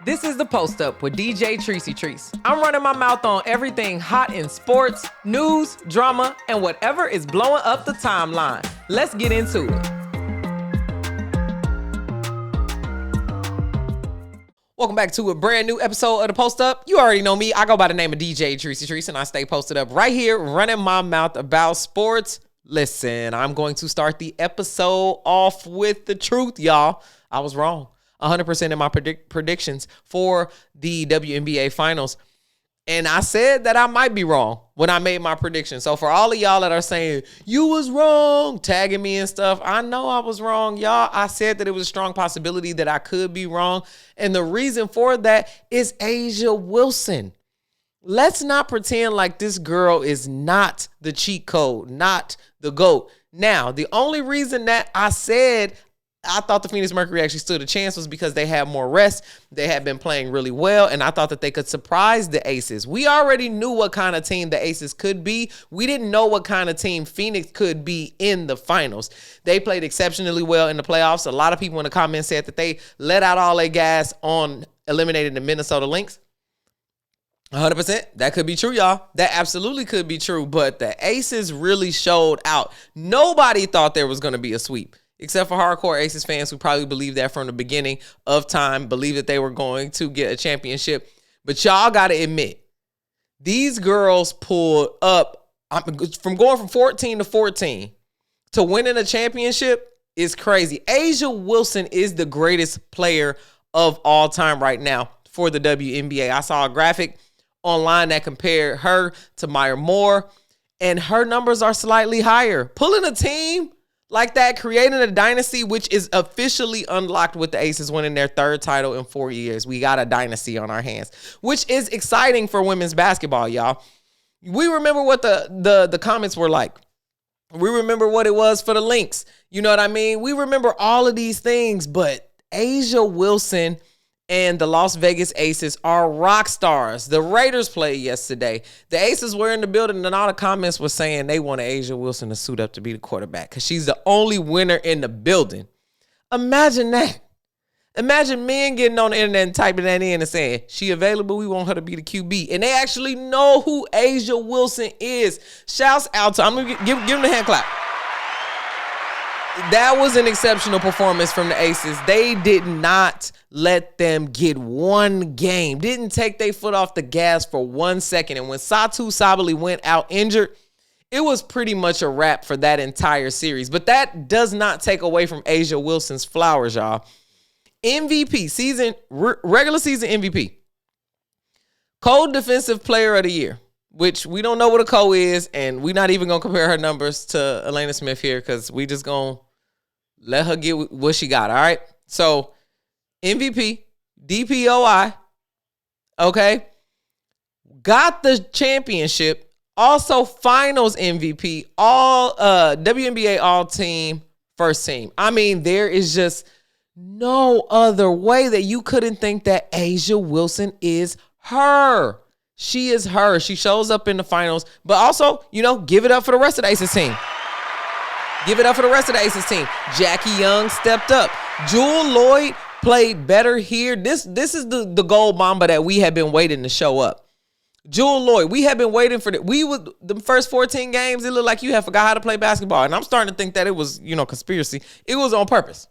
This is The Post Up with DJ Trice. I'm running my mouth on everything hot in sports, news, drama, and whatever is blowing up the timeline. Let's get into it. Welcome back to a brand new episode of The Post Up. You already know me. I go by the name of DJ Trice, and I stay posted up right here, running my mouth about sports. Listen, I'm going to start the episode off with the truth, y'all. I was wrong. 100% in my predictions for the WNBA finals. And I said that I might be wrong when I made my prediction. So for all of y'all that are saying, you was wrong, tagging me and stuff, I know I was wrong, y'all. I said that it was a strong possibility that I could be wrong. And the reason for that is A'ja Wilson. Let's not pretend like this girl is not the cheat code, not the GOAT. Now, the only reason that I said I thought the Phoenix Mercury actually stood a chance was because they had more rest. They had been playing really well, and I thought that they could surprise the Aces. We already knew what kind of team the Aces could be. We didn't know what kind of team Phoenix could be in the finals. They played exceptionally well in the playoffs. A lot of people in the comments said that they let out all their gas on eliminating the Minnesota Lynx. 100%. That could be true, y'all. That absolutely could be true, but the Aces really showed out. Nobody thought there was going to be a sweep, except for hardcore Aces fans who probably believed that from the beginning of time, believed that they were going to get a championship. But y'all got to admit, these girls pulled up from going from 14 to 14 to winning a championship is crazy. A'ja Wilson is the greatest player of all time right now for the WNBA. I saw a graphic online that compared her to Maya Moore, and her numbers are slightly higher. Pulling a team like that, creating a dynasty, which is officially unlocked with the Aces winning their third title in 4 years. We got a dynasty on our hands, which is exciting for women's basketball, y'all. We remember what the comments were like. We remember what it was for the Lynx. You know what I mean? We remember all of these things, but A'ja Wilson and the Las Vegas Aces are rock stars. The Raiders played yesterday. The Aces were in the building, and all the comments were saying they wanted A'ja Wilson to suit up to be the quarterback because she's the only winner in the building. Imagine that. Imagine men getting on the internet and typing that in and saying, she available, we want her to be the QB. And they actually know who A'ja Wilson is. Shouts out to, I'm going to give them the hand clap. That was an exceptional performance from the Aces. They did not let them get one game. Didn't take their foot off the gas for 1 second. And when Satu Sabally went out injured, it was pretty much a wrap for that entire series. But that does not take away from A'ja Wilson's flowers, y'all. MVP, regular season MVP. Co-defensive player of the year, which we don't know what a co is, and we're not even going to compare her numbers to Elena Smith here because we just going to let her get what she got, all right? So, MVP, DPOI, okay? Got the championship, also finals MVP, all WNBA all-team, first team. I mean, there is just no other way that you couldn't think that A'ja Wilson is her. She is her. She shows up in the finals. But also, give it up for the rest of the Aces team. Give it up for the rest of the Aces team. Jackie Young stepped up. Jewel Lloyd played better here. This is the gold mamba that we have been waiting to show up. Jewel Lloyd, we have been waiting for the first 14 games, it looked like you had forgot how to play basketball. And I'm starting to think that it was, conspiracy. It was on purpose.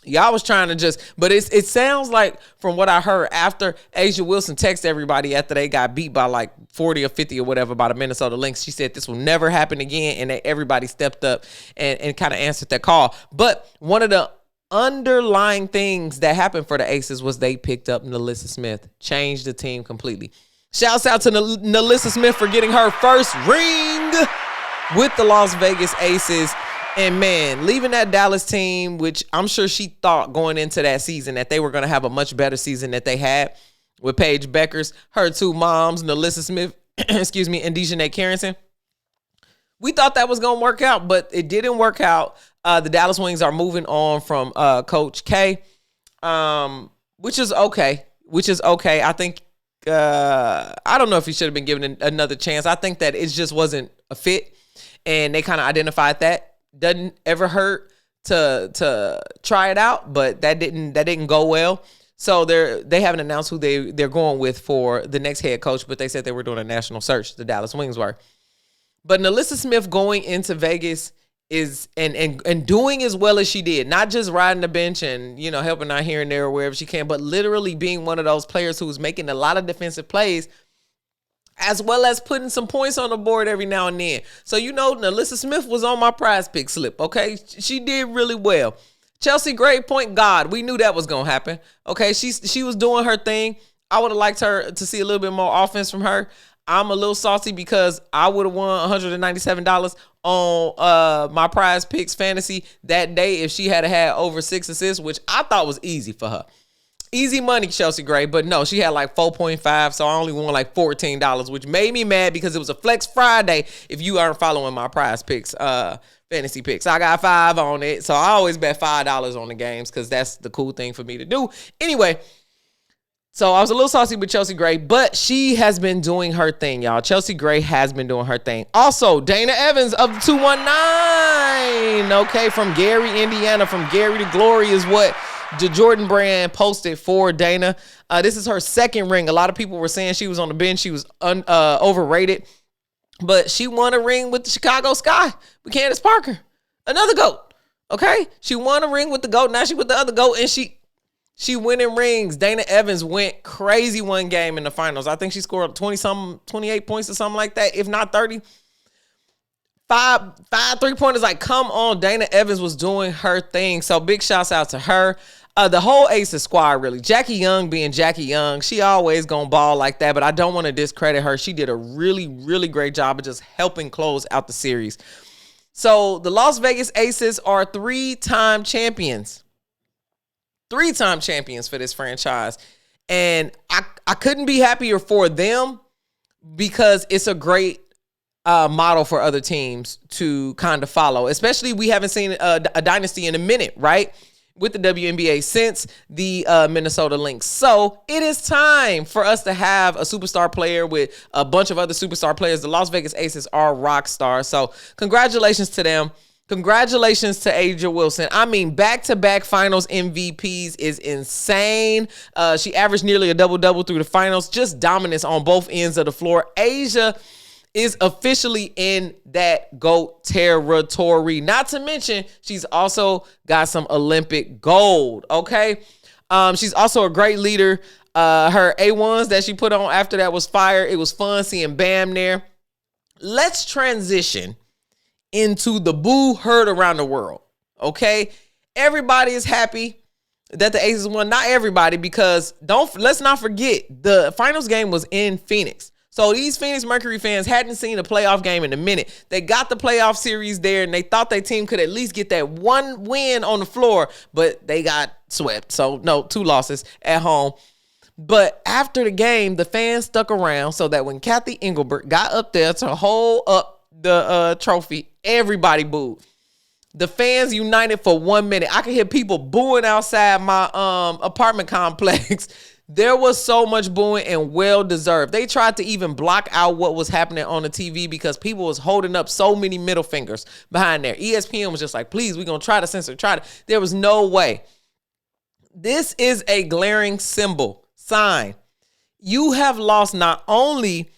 Y'all was trying to but it sounds like from what I heard after A'ja Wilson texted everybody after they got beat by like 40 or 50 or whatever by the Minnesota Lynx. She said this will never happen again, and that everybody stepped up and kind of answered that call. But one of the underlying things that happened for the Aces was they picked up NaLyssa Smith, changed the team completely. Shouts out to NaLyssa Smith for getting her first ring with the Las Vegas Aces. And man, leaving that Dallas team, which I'm sure she thought going into that season that they were going to have a much better season that they had with Paige Beckers, her two moms, NaLyssa Smith, and Dejanay Carrington. We thought that was going to work out, but it didn't work out. The Dallas Wings are moving on from Coach K, which is okay. I think, I don't know if he should have been given another chance. I think that it just wasn't a fit, and they kind of identified that. Doesn't ever hurt to try it out, but that didn't go well. So they haven't announced who they're going with for the next head coach, but they said they were doing a national search. The Dallas Wings were. But NaLyssa Smith going into Vegas is and doing as well as she did, not just riding the bench and, you know, helping out here and there or wherever she can, but literally being one of those players who's making a lot of defensive plays, as well as putting some points on the board every now and then. So, you know, NaLyssa Smith was on my prize pick slip, okay? She did really well. Chelsea Gray, point guard. We knew that was going to happen, okay? She was doing her thing. I would have liked her to see a little bit more offense from her. I'm a little salty because I would have won $197 on my prize picks fantasy that day if she had had over 6 assists, which I thought was easy for her. Easy money, Chelsea Gray, but no, she had like 4.5, so I only won like $14, which made me mad because it was a Flex Friday if you aren't following my prize picks fantasy picks. I got 5 on it, so I always bet $5 on the games because that's the cool thing for me to do. Anyway, so I was a little saucy with Chelsea Gray, but she has been doing her thing, y'all. Chelsea Gray has been doing her thing. Also, Dana Evans of the 219, okay, from Gary, Indiana. From Gary to Glory is what the Jordan brand posted for Dana. This is her second ring. A lot of people were saying she was on the bench. She was overrated, but she won a ring with the Chicago Sky with Candace Parker, another GOAT, okay? She won a ring with the GOAT. Now she with the other GOAT, and she winning rings. Dana Evans went crazy one game in the finals. I think she scored 28 points or something like that, if not 30. Five 3-pointers. Like, come on. Dana Evans was doing her thing. So big shouts out to her. The whole Aces squad, really. Jackie Young being Jackie Young. She always gonna ball like that, but I don't want to discredit her. She did a really, really great job of just helping close out the series. So the Las Vegas Aces are 3-time champions. 3-time champions for this franchise. And I couldn't be happier for them because it's a great model for other teams to kind of follow. Especially we haven't seen a dynasty in a minute, right? With the WNBA since the Minnesota Lynx. So it is time for us to have a superstar player with a bunch of other superstar players. The Las Vegas Aces are rock stars. So congratulations to them. Congratulations to A'ja Wilson. I mean, back-to-back finals MVPs is insane. She averaged nearly a double-double through the finals. Just dominance on both ends of the floor. A'ja is officially in that GOAT territory. Not to mention, she's also got some Olympic gold, okay? She's also a great leader. Her A1s that she put on after that was fire. It was fun seeing Bam there. Let's transition into the boo heard around the world, okay? Everybody is happy that the Aces won. Not everybody, because let's not forget, the finals game was in Phoenix. So these Phoenix Mercury fans hadn't seen a playoff game in a minute. They got the playoff series there, and they thought their team could at least get that one win on the floor, but they got swept. So, no, 2 losses at home. But after the game, the fans stuck around so that when Cathy Engelbert got up there to hold up the trophy, everybody booed. The fans united for 1 minute. I could hear people booing outside my apartment complex. There was so much booing, and well-deserved. They tried to even block out what was happening on the TV because people was holding up so many middle fingers behind there. ESPN was just like, please, we're going to try to censor, There was no way. This is a glaring sign. You have lost not only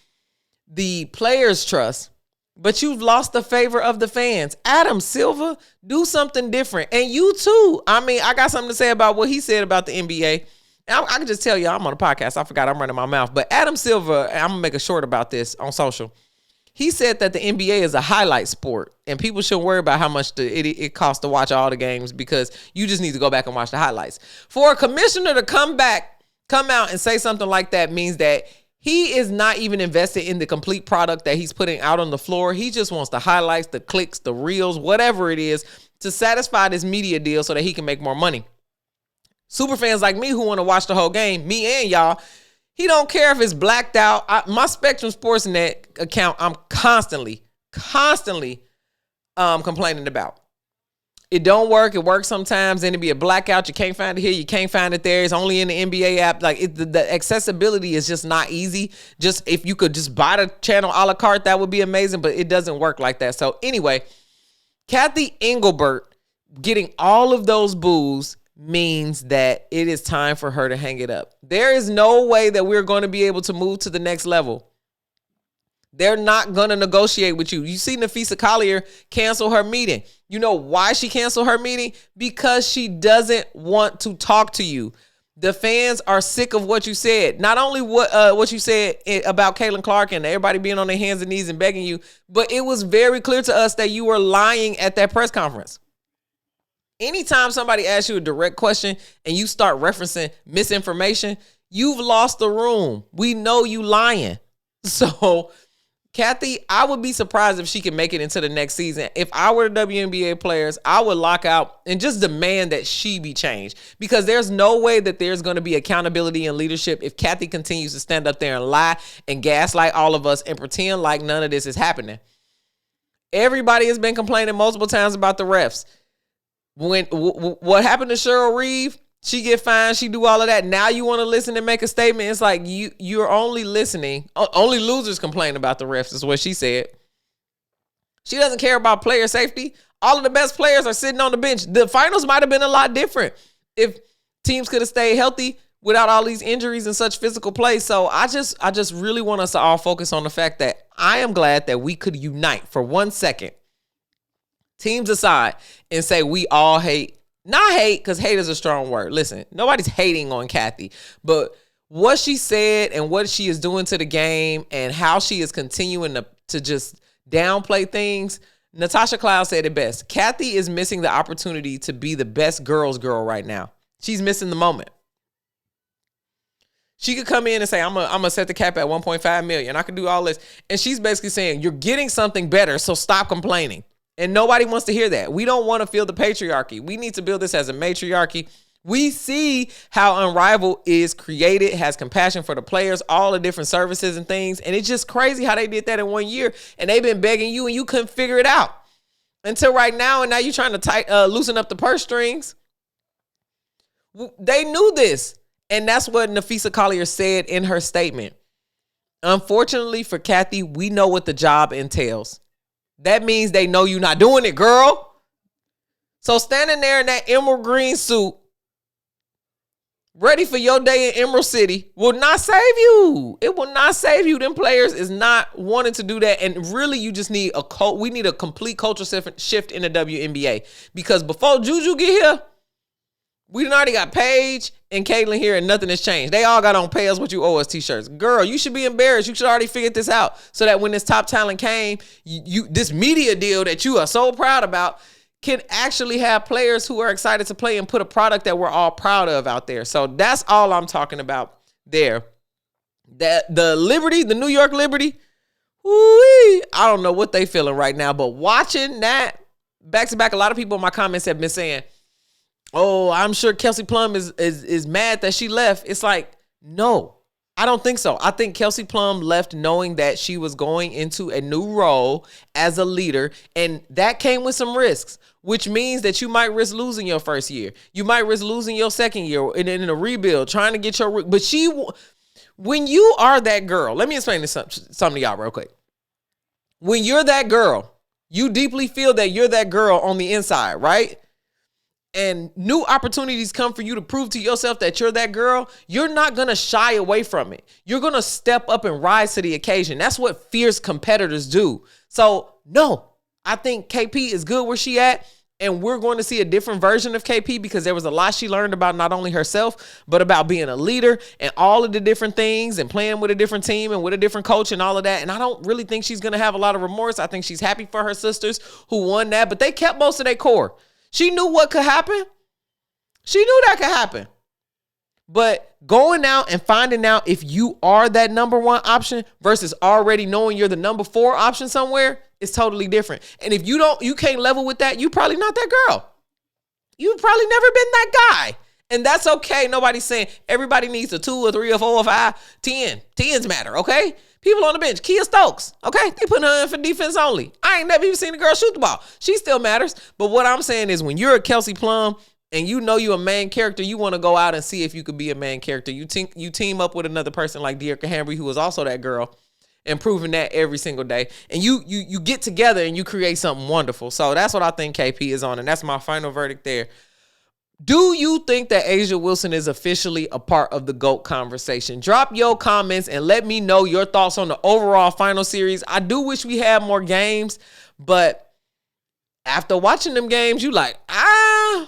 the players' trust, but you've lost the favor of the fans. Adam Silver, do something different. And you too. I mean, I got something to say about what he said about the NBA. I can just tell you, I'm on a podcast. I forgot I'm running my mouth. But Adam Silver, I'm going to make a short about this on social. He said that the NBA is a highlight sport, and people shouldn't worry about how much it costs to watch all the games because you just need to go back and watch the highlights. For a commissioner to come out and say something like that means that he is not even invested in the complete product that he's putting out on the floor. He just wants the highlights, the clicks, the reels, whatever it is, to satisfy this media deal so that he can make more money. Super fans like me who want to watch the whole game, me and y'all, he don't care if it's blacked out. My Spectrum Sportsnet account, I'm constantly complaining about. It don't work. It works sometimes. Then it'd be a blackout. You can't find it here. You can't find it there. It's only in the NBA app. Like the accessibility is just not easy. Just if you could just buy the channel a la carte, that would be amazing. But it doesn't work like that. So anyway, Cathy Engelbert getting all of those boos means that it is time for her to hang it up. There is no way that we're going to be able to move to the next level. They're not going to negotiate with you. You see Nafisa Collier cancel her meeting. You know why she canceled her meeting? Because she doesn't want to talk to you. The fans are sick of what you said. Not only what you said about Caitlin Clark and everybody being on their hands and knees and begging you, but it was very clear to us that you were lying at that press conference. Anytime somebody asks you a direct question and you start referencing misinformation, you've lost the room. We know you lying. So, Cathy, I would be surprised if she can make it into the next season. If I were the WNBA players, I would lock out and just demand that she be changed, because there's no way that there's going to be accountability and leadership if Cathy continues to stand up there and lie and gaslight all of us and pretend like none of this is happening. Everybody has been complaining multiple times about the refs. When what happened to Cheryl Reeve, she get fined, she do all of that. Now you want to listen and make a statement. It's like you're only listening. Only losers complain about the refs is what she said. She doesn't care about player safety. All of the best players are sitting on the bench. The finals might have been a lot different if teams could have stayed healthy without all these injuries and such physical play. So I just really want us to all focus on the fact that I am glad that we could unite for 1 second, teams aside, and say we all hate. Not hate, because hate is a strong word. Listen, nobody's hating on Cathy, but what she said and what she is doing to the game and how she is continuing to just downplay things. Natasha Cloud said it best. Cathy is missing the opportunity to be the best girl's girl right now. She's missing the moment. She could come in and say, I'm gonna set the cap at 1.5 million. I can do all this. And she's basically saying, you're getting something better, so stop complaining. And nobody wants to hear that. We don't want to feel the patriarchy. We need to build this as a matriarchy. We see how Unrivaled is created, has compassion for the players, all the different services and things. And it's just crazy how they did that in 1 year. And they've been begging you and you couldn't figure it out until right now. And now you're trying to loosen up the purse strings. They knew this. And that's what Nafisa Collier said in her statement. Unfortunately for Cathy, we know what the job entails. That means they know you're not doing it, girl. So standing there in that emerald green suit, ready for your day in Emerald City, will not save you. It will not save you. Them players is not wanting to do that. And really, you just need we need a complete culture shift in the WNBA. Because before Juju get here, we done already got Paige and Caitlin here, and nothing has changed. They all got on pay us what you owe us t-shirts. Girl, you should be embarrassed. You should already figured this out so that when this top talent came, this media deal that you are so proud about can actually have players who are excited to play and put a product that we're all proud of out there. So that's all I'm talking about there. The Liberty, the New York Liberty, I don't know what they feeling right now, but watching that back to back, a lot of people in my comments have been saying, oh, I'm sure Kelsey Plum is mad that she left. It's like, no, I don't think so. I think Kelsey Plum left knowing that she was going into a new role as a leader, and that came with some risks, which means that you might risk losing your first year. You might risk losing your second year in a rebuild, trying to get your... But when you are that girl, let me explain this something to y'all real quick. When you're that girl, you deeply feel that you're that girl on the inside, right? And new opportunities come for you to prove to yourself that you're that girl, you're not going to shy away from it. You're going to step up and rise to the occasion. That's what fierce competitors do. So, no, I think KP is good where she at, and we're going to see a different version of KP because there was a lot she learned about not only herself, but about being a leader and all of the different things and playing with a different team and with a different coach and all of that. And I don't really think she's going to have a lot of remorse. I think she's happy for her sisters who won that, but they kept most of their core. She knew what could happen. She knew that could happen. But going out and finding out if you are that number one option versus already knowing you're the number 4 option somewhere is totally different. And if you can't level with that, you probably not that girl. You've probably never been that guy. And that's okay. Nobody's saying everybody needs a 2 or 3 or 4 or 5, 10. 10s matter, okay? People on the bench, Kia Stokes, okay? They put her in for defense only. I ain't never even seen a girl shoot the ball. She still matters. But what I'm saying is when you're a Kelsey Plum and you know you're a main character, you want to go out and see if you could be a main character. You team up with another person like De'Arca Hambry, who is also that girl, and proving that every single day. And you get together and you create something wonderful. So that's what I think KP is on, and that's my final verdict there. Do you think that A'ja Wilson is officially a part of the GOAT conversation? Drop your comments and let me know your thoughts on the overall final series. I do wish we had more games, but after watching them games, you like,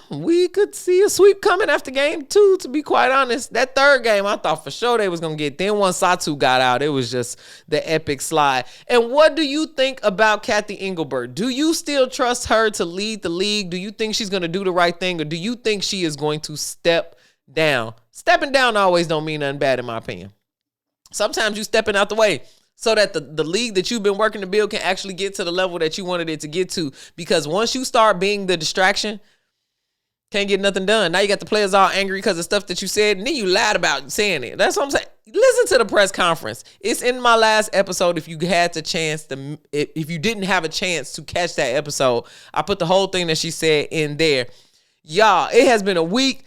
we could see a sweep coming after game 2, to be quite honest. That third game, I thought for sure they was going to get. Then once Satu got out, it was just the epic slide. And what do you think about Cathy Engelbert? Do you still trust her to lead the league? Do you think she's going to do the right thing? Or do you think she is going to step down? Stepping down always don't mean nothing bad in my opinion. Sometimes you stepping out the way so that the league that you've been working to build can actually get to the level that you wanted it to get to. Because once you start being the distraction, can't get nothing done. Now you got the players all angry because of stuff that you said, and then you lied about saying it. That's what I'm saying. Listen to the press conference. It's in my last episode. If you had the chance to, if you didn't have a chance to catch that episode, I put the whole thing that she said in there. Y'all, it has been a week.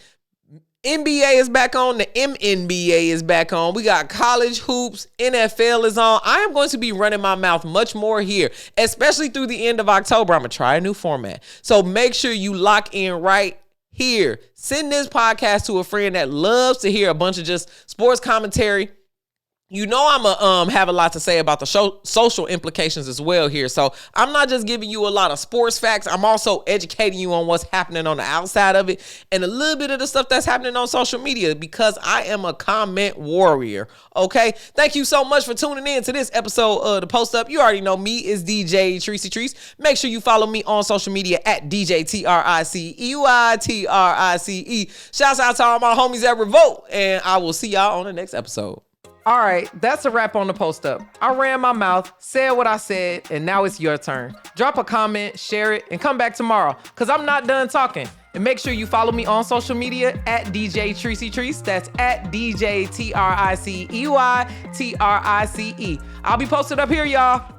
NBA is back on. The MNBA is back on. We got college hoops. NFL is on. I am going to be running my mouth much more here, especially through the end of October. I'm going to try a new format. So make sure you lock in right here. Send this podcast to a friend that loves to hear a bunch of just sports commentary. You know I'm going to have a lot to say about the social implications as well here. So I'm not just giving you a lot of sports facts. I'm also educating you on what's happening on the outside of it and a little bit of the stuff that's happening on social media because I am a comment warrior. Okay? Thank you so much for tuning in to this episode of The Post Up. You already know me is DJ Trice. Make sure you follow me on social media at DJ TRICEYTRICE. Shouts out to all my homies at Revolt, and I will see y'all on the next episode. All right, that's a wrap on The Post Up. I ran my mouth, said what I said, and now it's your turn. Drop a comment, share it, and come back tomorrow, because I'm not done talking. And make sure you follow me on social media at DJ Trice. That's at DJ TRICEYTRICE. I'll be posted up here, y'all.